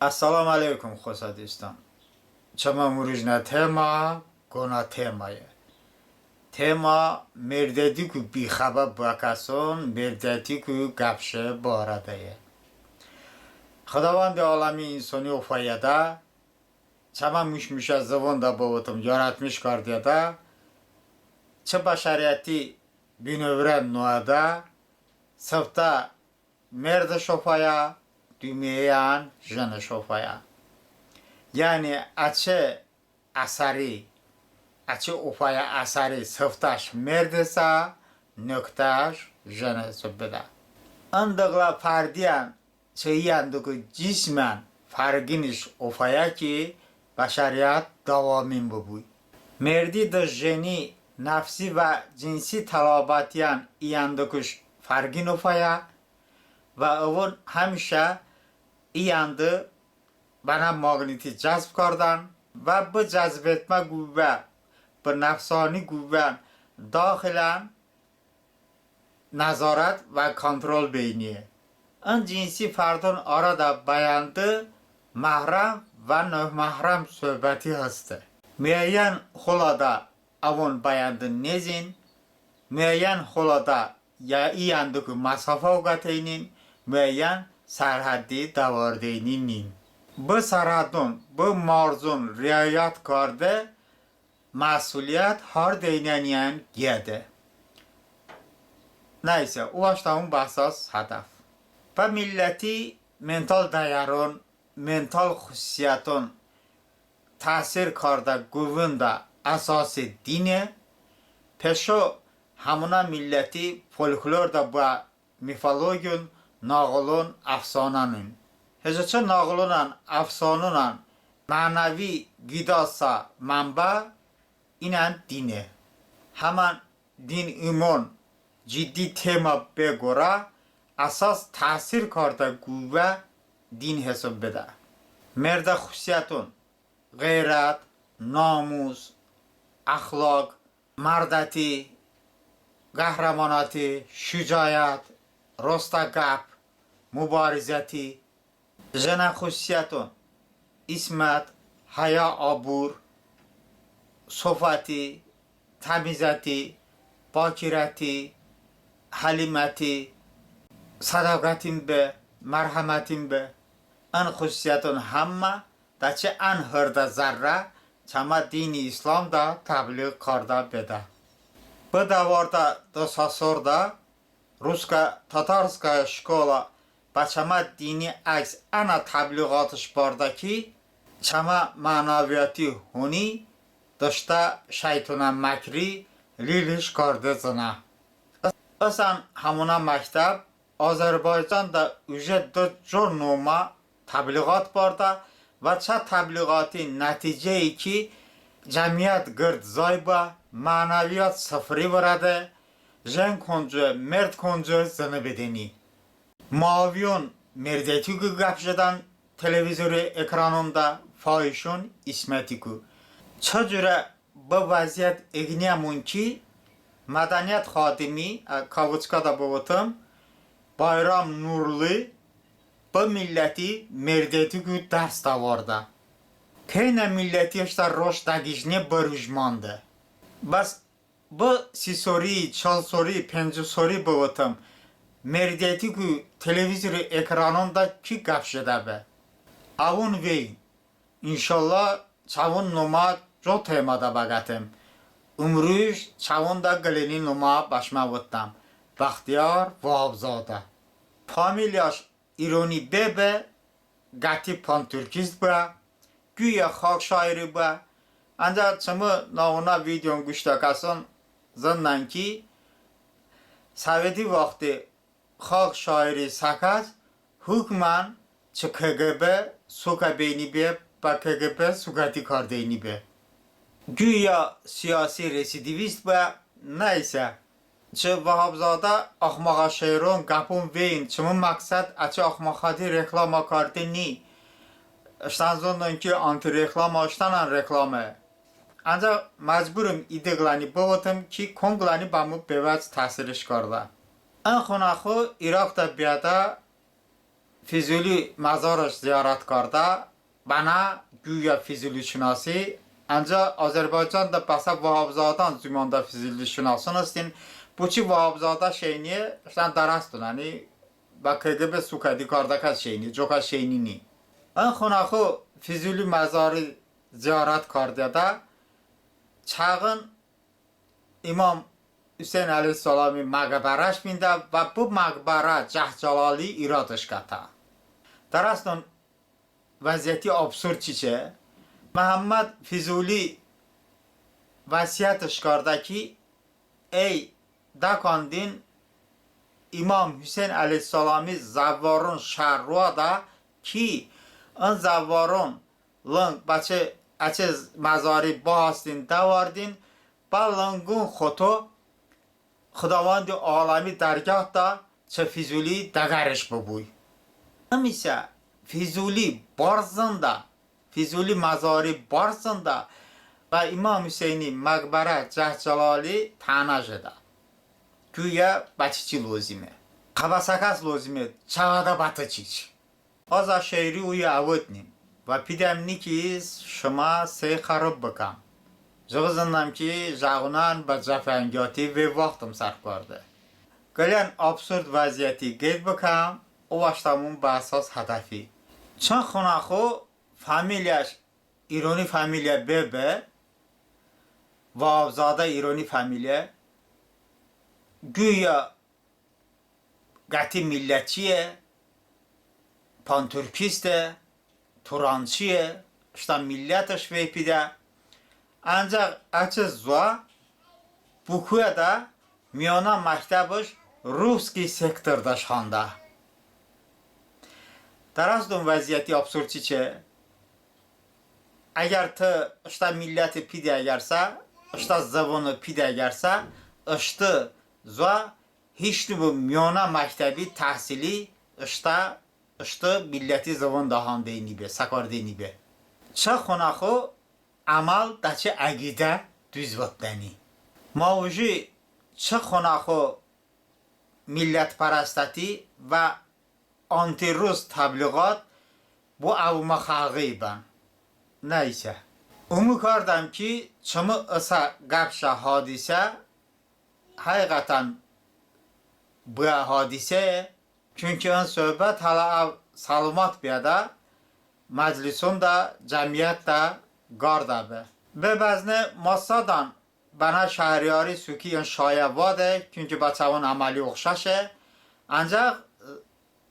Assalomu alaykum xo'sadiston. Chama murujna tema gona temaye. Tema merdedi ku bixabar bakason merdedi ku gapshe boradaye. Xudovand olami insoni ufayada chama mushmusha zavonda bovotum yaratmish kardiyada çe bashariyati binövren noada safta merde şofaya dümeyan jene şofaya. Yani açı asari açı ufaya asari saftaş merdesa noktaş jene sobeda. Andagla fardiyan çeyandığı cismen farginiş ufaya ki bashariyat davamin bubuy. Merdi da jeni nafsi ve cinsi talabatiyan iyandıkış fargin ufaya ve onun hemşe iyandı bana magneti cezb kardan ve bu cezbetme güve bu nefsani güven dahilen nazaret ve kontrol beyniye. An cinsi fardın arada bayandı mahrem ve nöhmahrem söhbeti hastı. Müeyyen holada avon bayandı nezin, müeyyen holada ya iyandıkı masafa ugateynin, müeyyen serhaddi davardeyninin. Bu serhadın, bu marzun riayet kardı, mesuliyet har deyneniyen giyede. Neyse, ulaştağın basas hedef. Ve milleti mental değerun, mental hususiyatın تأثیر کرده گوونده اساس دینه پشو همونا ملتی فولکلور دا با میفالوگون ناغلون افسانانون هزچه ناغلونان افسانونان معنوی گیداسا منبع اینن دینه همان دین ایمان جدی تیما بگوره اساس تأثیر کرده گوه دین حساب بده مرد خصوصیتون غیرت، ناموس، اخلاق، مردتی، قهرماناتی، شجاعت، رستگپ، مبارزتی، زن خصوصیتون، اسمت، حیا عبور، صفتی، تمیزتی، باکرتی، حلیمتی، صداقتیم به، مرحمتیم به، ان خصوصیتون همه در چه انهرده ذره چما دین اسلام دا تبلیغ کرده بده. به دوارده دو ساسورده روسکا تاتارسکا شکولا با چما دینی عکس انا تبلیغاتش برده که چما معنویاتی هونی داشته شیطان مکری لیلش کرده زنه. اصلا همونا مکتب آذربایجان دا اوجه دو جور نوما تبلیغات برده و چه تبلیغاتی نتیجه ای که جمعیت گرد زایبه معنویات صفری برده زن کنجه مرد کنجه زنه بدنی ماویون مردتی که گپ شدن تلویزور اکرانوندا فایشون اسمتی که چجوره به وضعیت اگنیمون که مدنیت خادمی کاوچکا دا بوتم bayram nurlu bu milleti merdeti gü ders davarda. Keyne milleti işte roş dagijne barujmandı. Bas bu si soru, çal soru, pencu soru bovatam. Merdeti gü televizyon ekranında ki gapşeda be. Avun vey. İnşallah çavun noma jo temada bagatem. Umruş çavun da galeni noma başma vottam. Baxtiyar Vahabzade. Familiyaş ایرانی به گتی پانتورکیست با گویا خاک شاعری با انجا چمو ناونا ویدیون گوشتا کسان زندن کی سویدی وقتی خاک شاعری سکت حکمان چه KGB سوکا بینی به با KGB سوکاتی کاردینی به گویا سیاسی رسیدیویست با نیسه چه وهابزاده اخماقا شیرون گپون وین چمون مقصد اچه اخماقادی رکلاما کرده نی اشتن زندن که آنتی رکلام آشتنن رکلامه انجا مجبورم ایدگلانی بوتم که کنگلانی بامو بوز تحصیلش کرده ان خونخو ایراق دا بیاده فیزولی مزارش زیارت کرده بنا گویا فیزولی شناسی انجا آذربایجان da pasa Vahabzadan zümanda fizili şinasınızın bu çi Vahabzada şeyini işte darastın hani bak KGB sukadi kardakas şeyini joka şeyini ni an xonaxo fizili mezarı ziyaret kardı da çağın İmam Hüseyin Aleyhisselam'ı maqbarash minde ve bu maqbara Cahcalali iradış kata darastın vaziyeti absurd çiçe Muhammed Fizuli vasiyetش کرده ki ey dakandin İmam Hüseyin Aleyhisselam'ı zavarın şerruğa da ki an zavarın lan bache açız mazari bahstin davardin balıngun xoto خداوند عالمی درگاه دا چه فیزولی دگرش ببوی همیشه فیزولی بارزنده فیزولی مزاری بارزنده و امام حسینی مقبره جهجلالی تنه شده güya بچی لازمه قباسکس لازمه چهاده بطه چیچ از شعری اوی اودنیم و پیدم نیکیز شما سه خراب بکم زغزندم که جاغونان به جفنگاتی و وقتم سرخ کرده گلین ابسورد وضعیتی گید بکم او واشتامون به اساس هدفی چون خوناخو فامیلیش ایرانی فامیلیا ببه و ابزاده ایرانی فامیلیا güya قطعی ملتیه پانتورکیسته تورانچیه işte milletش ویپیده ancak açızwa bu kuyada miyona maktabış Ruski sektorda şanda. Darazdun vaziyeti absurd çiçe. Eğer te işte milleti pide egerse, işte zavonu pide egerse, işte zwa hiç bu miyona maktabi tahsili işte milleti zavon dahan deyni be, sakar deyni be. Çe xonaxo عمل در چه عقیده دوزوتنی موجی چه خوناخو ملت پرستتی و آنتی روز تبلیغات bu avuma خاقیبن neyse umu kardم ki çımı ısa gapşa hadise hakikaten bu hadise çünkü ön söhbet hala salumat bir da meclisun da cemiyet de garda be. Ve bazne masadan bana şehriyari sukiyon şaya vaده çünkü bachawon amali oxşaشه ancak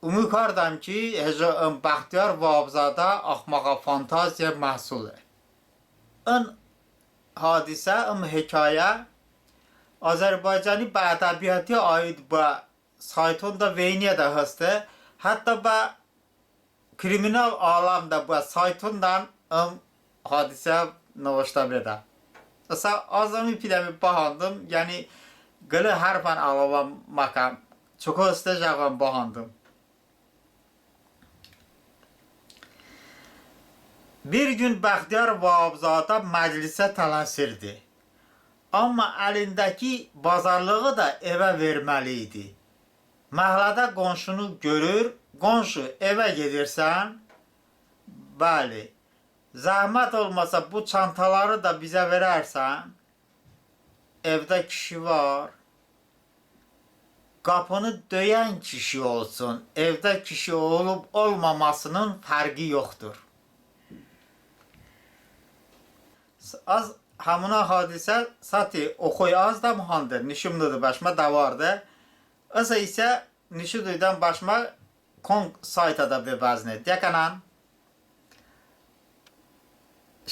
umu kardam ki heja Baxtiyar Vahabzada ahmaqa fantaziya mahsule. این حادثه حکایه آذربایجانی به ادبیاتی آید به سایتون دا وینیه ده هسته حتی به کریمینال عالم دا به سایتون دان hadise نوشته بده اصلا آزمی پیدمی باهاندم یعنی گله harfan alava makam çok isteyeceğim bahandım. Bir gün Baxtiyar Vahabzada meclise tələsirdi. Amma elindeki bazarlığı da eve vermeliydi. Mahlada qonşunu görür, qonşu eve gedirsən, bəli, zahmet olmasa bu çantaları da bize verersen, evde kişi var, kapını döyen kişi olsun, evde kişi olup olmamasının farkı yoktur. Az hamına hadise sati okuy az da muhandır, nişimlidir başıma da vardı. Asa ise nişiduydan başıma kon saytada bir baznet. Yakanan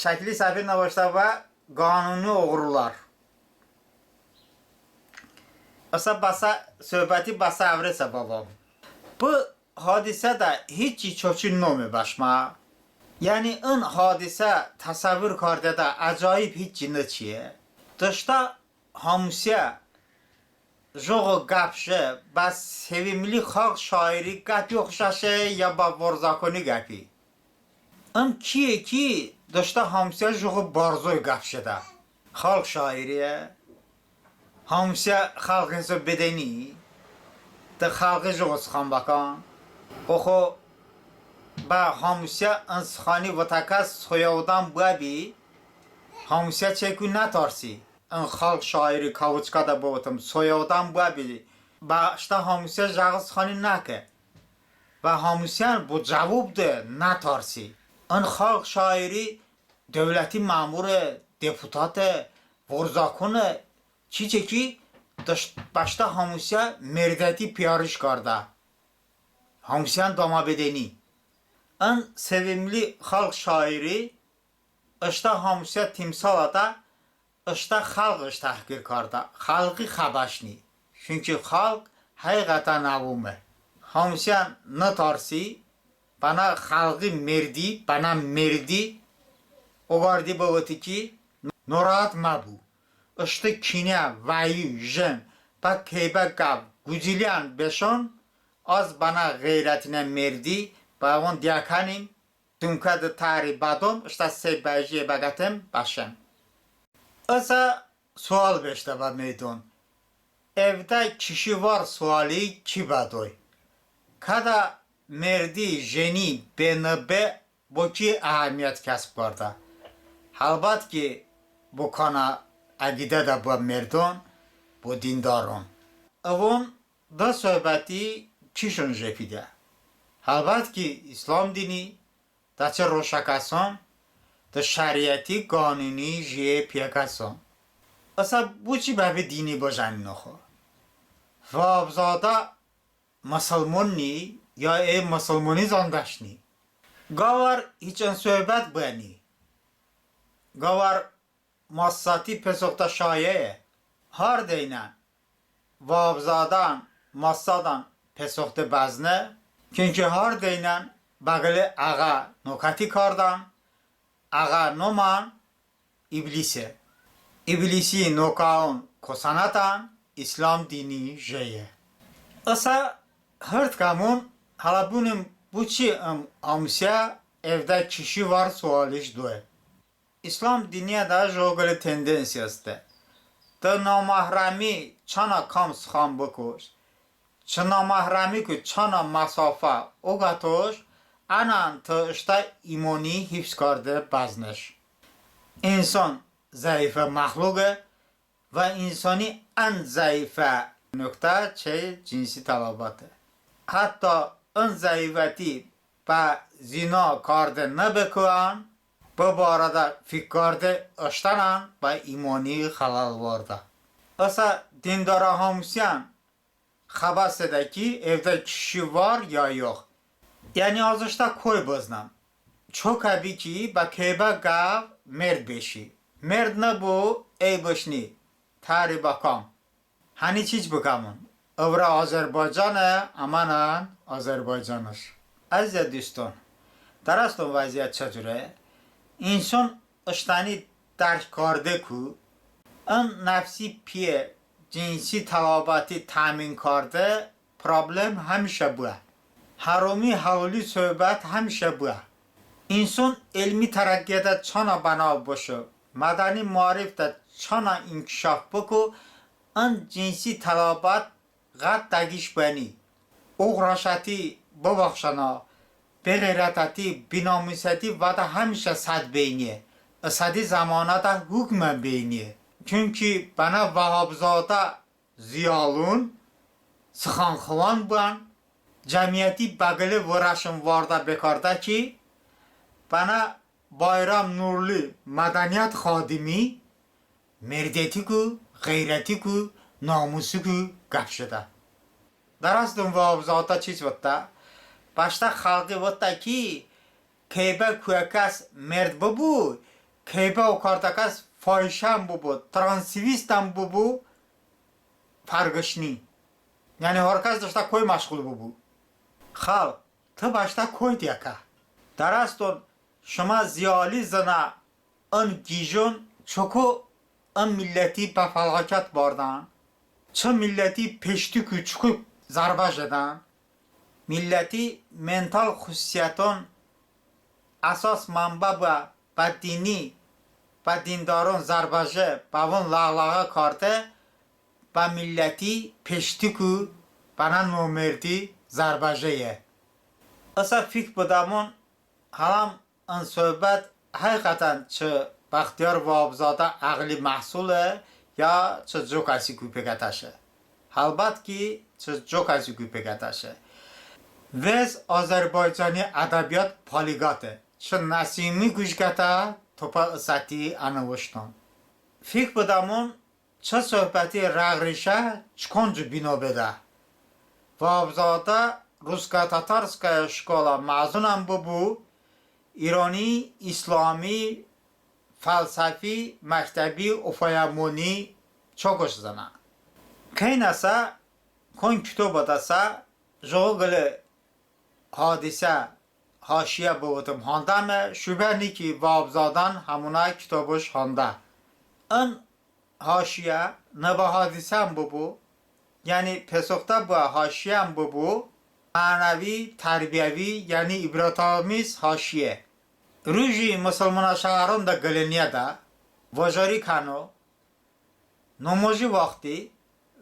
şəkli səfir navaşda və qanuni oğrular. Asa basa, söhbəti basa əvrəsə babam. Bu hadisə də hiç çoçunmuyor başıma. Yani این حادثه تصور کرده ده عجایب هیچی نچیه داشته هموسیه جوغ گپشه بس sevimli خاک شاعری گپی اخشاشه یا با ورزاکونی گپی این کیه کی داشته هموسیه جوغ بارزوی گپشه ده خالق شاعریه هموسیه خلق انسو بدنی ده خلق جوغ سخان بکن اخو با هموسیا انسخانی و تکس سویودان بابی هموسیا چکو نتارسی ان خلق شاعری کاوچکا دا بوتم سویودان بابی با اشتا هموسیا جاغز خانی نکه و هموسیان bu cevap de نتارسی ان خلق شاعری devleti mamur deputat ورزاکن چی چکی başta هموسیا مردتی پیارش کرده هموسیان داما بدنی ان sevimli halk şairi اشتا هموسیا timsal da اشتا خلقش تحقیر کرده خلقی خبشنی çünkü halk hakikaten avumه هموسیان نتارسی bana halkı merdi bana merdi o vardı bağıtı ki ناراحت مبو اشته کینه وعی جن با کیبه گب گوزیلیان بشون از بنا غیرتینه مردی با اون دیاکانیم دونکد تاری بادم اشته سی بیجی بگتم باشم ازا سوال بشته با میدون evde kişi var suali ki badoy kada merdi jeni benebe bu ki ahamiyet kasb karda halbat ki bu kana agide de bu merdon bu dindaron avon da sohbeti kişon jepide halbat ki İslam dini da çe roşakason da şeriati kanuni je piyakason asa bu çi babe dini bojan noxo vabzada مسلمانی یا ای مسلمانی زندشنی گاور هیچن صحبت بانی گاور ماساتی پسوکتا شایه هر دینن وابزادان ماسادان پسوکت بزنه کنکه هر دینن بغل اغا نوکتی کردن اغا نومان ابلیسه ابلیسی نوکاون کسانتان اسلام دینی جیه اصلا hırt kamun hala bunun bu çi amsya evde kişi var sualiş doye. İslam diniye da jogale tendensiyası da namahrami çana kam sıkan bukuş. Çana mahrami ku çana masafa o gatoş anan ta işte imani hifz karde bazneş. İnsan zayıfe mahluge ve insani en zayıfe nokta çe cinsi talabatı. Hatta en zayıfeti با زنا کرده نبکنن به بارده فکر کرده اشتنن با ایمانی خلال وارده اصلا دیندارا هموسیان خبسته ده کی evde kişi var ya yok yani azışta koy boznan çok abi ki با keybe gav مرد بشی مرد نبو ای بشنی تاری بکام hani چیز بکامون ابرا آذربایجانه امانان آذربایجانش عزیز دوستان درست اون وضعیت چجوره؟ انسان اشتانی درک کرده که اون نفسی پیه جنسی طلباتی تامین کرده پرابلم همیشه بوده حرومی حوالی صحبت همیشه بوده انسان علمی ترقیده چانا بنا باشه مدنی معرف ده چانا انکشاف بکو اون جنسی طلبات قد دگیش بانی اغراشتی ببخشنا به غیرتتی بیناموستی و da همیشه صد بینیه صدی زمانه da حکم بینیه çünkü bana Vahabzada ziyalun sıxanxıvan bulan cemiyeti bagılı vuraşın varda bekarda ki bana Bayram Nurlu medeniyet xadimi merdeti ku غیرتی ku namusu ku gapşıda درستون Vahabzada چیز وقتا başta xalqi vata ki keybe kuyakas merd bubu keybe okartakas fahişan bubu transvistan bubu fargışni yani herkes dışta koy maşgul bubu xalq ta başta koy diyaka درستون شما ziyali zana ان گیجون çoko ان milleti به فلاکت باردن چه milleti peşti küçük zarbaş eden milleti mental خصوصیتان اساس منبع با دینی با دینداران زرباجه با اون لاغلاغه کارده با ملتی پشتی کو بنا نومردی زرباجه اصلا فکر بدمون هم ان صحبت حقیقتا چه بختیار وابزاده عقلی محصوله یا چه جو کسی کوی پگتشه. البته که چه جو کسی کوی پگتشه. وز آذربایجانی ادبیات پالیگاته. چه نسیمی گوش کتا توپا اساتی انوشتن. فکر بدمون چه صحبتی رغریشه چکنجو بینو بده. وابزاده روسکا-تاتارسکا شکولا مازونم ببو ایرانی، اسلامی، فلسفی، مکتبی، افایمونی چوکش زنه. که نسا کن کتاب دسا جوگل حادثه حاشیه بودم هندم شبه نی که وابزادان همونه کتابش هنده. این حاشیه نبا حادثه هم ببو یعنی پسخته با حاشیه هم ببو معنوی تربیوی یعنی عبرت‌آمیز حاشیه. روزی مسلمان شهران دا گلنیه دا وجاری کنو نمازی وقتی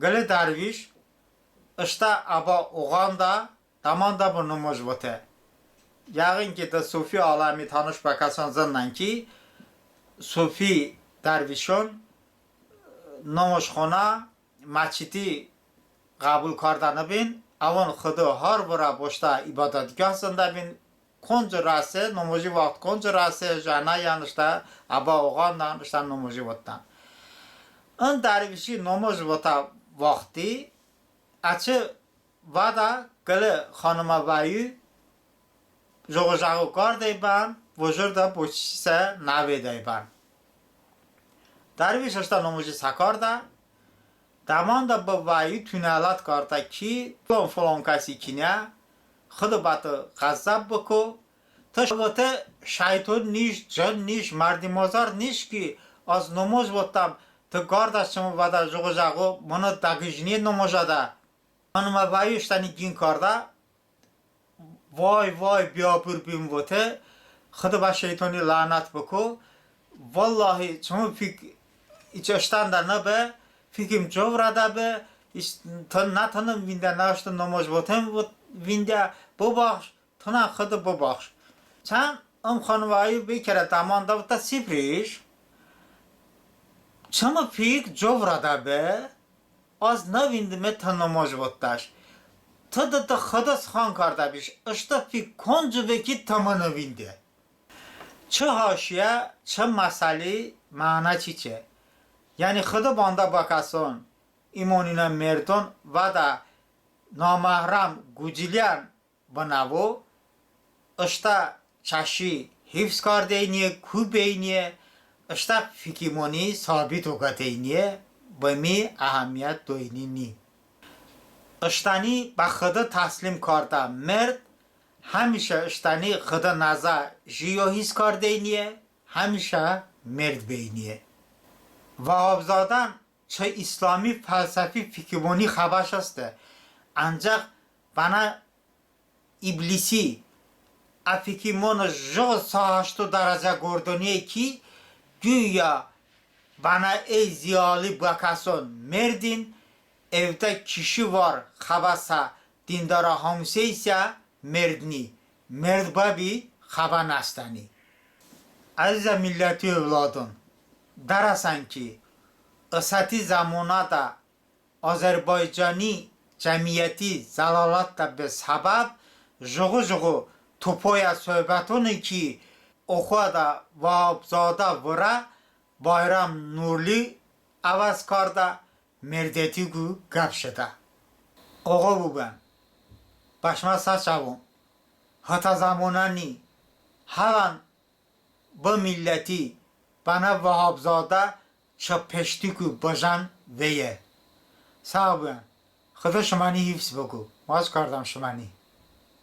گل درویش اشتا ابا اوغان دا دمان دا با نماز بوده. یقین که دا صوفی عالمی تانش بکسان زندن که صوفی درویشون نماز خونه مسجدی قبول کردن بین اون خدا هر برا باشته عبادتگاه زنده بین کنج راسه نمازی وقت کنج راسه جانه یانشته ابا اوغان دانشته نمازی وقتن اون درویشی نماز وقتی اچه ودا گل خانم وایی جغو کار دیبن وجود بوچیسه نوی دیبن درویش اشتا نمازی سکار ده دمان دا با وایی تونالات کرده کی فلان کسی کنه خود باید غضب بکو تا شباته شیطان نیش جن نیش مردی مازار نیش که از نماز بودم تا گاردش شما باید جغو منو دگیجنی نماز ده خانم وایی اشتانی گین کرده وای بیا بر بیم بوده خود با شیطانی لعنت بکو والله شما فکر ایچ اشتان در نبه فکرم جو راده به نه تنم وینده ناشت نماز بودم وینده ببخش تنها خود ببخش چند خانوایی بکره دامان دا بوده سیپریش چما فکر جو راده به از نوینده می تن نماز بودش تا دا خدا سخان کرده بیش اشتا فکر کنجو بکی تما نوینده چه حاشیه چه مسئله معنی چه یعنی خدا بانده با کسان ایمانینا مردون و دا نامحرم گوجیلیان بناو اشتا چشی حفظ کرده اینیه کوب اینیه اشتا فکیمونی ثابت وگده اینیه بمی اهمیت دوینی نی اشتانی با خدا تسلیم کرده مرد همیشه اشتانی خدا نزا جیو حیث کرده اینیه همیشه مرد بینیه وهاب زادن چه اسلامی فلسفی فکربونی خبرش هسته انجا بنا ابلیسی افکیمون جو ساهشتو درجه گردونیه کی güya bana ey ziyalı bakason merdin evde kişi var xabasa dindara hamseyse merdni merd babi xaba nastani aziz milleti evladın darasan ki ısati zamana da Azerbaycani cemiyeti zalalat da be sebep jogu topoya sohbetonu ki oxuada vabzada vura bayram nurli avaz karda merdeti gu gap şeda. Oğa bu ben. Başma saçavum. Hata zamanani halan bu milleti bana vahabzada çapeşti ku bajan veye. Sağ ben. Xda şmani hifz bku. Maz kardam şmani.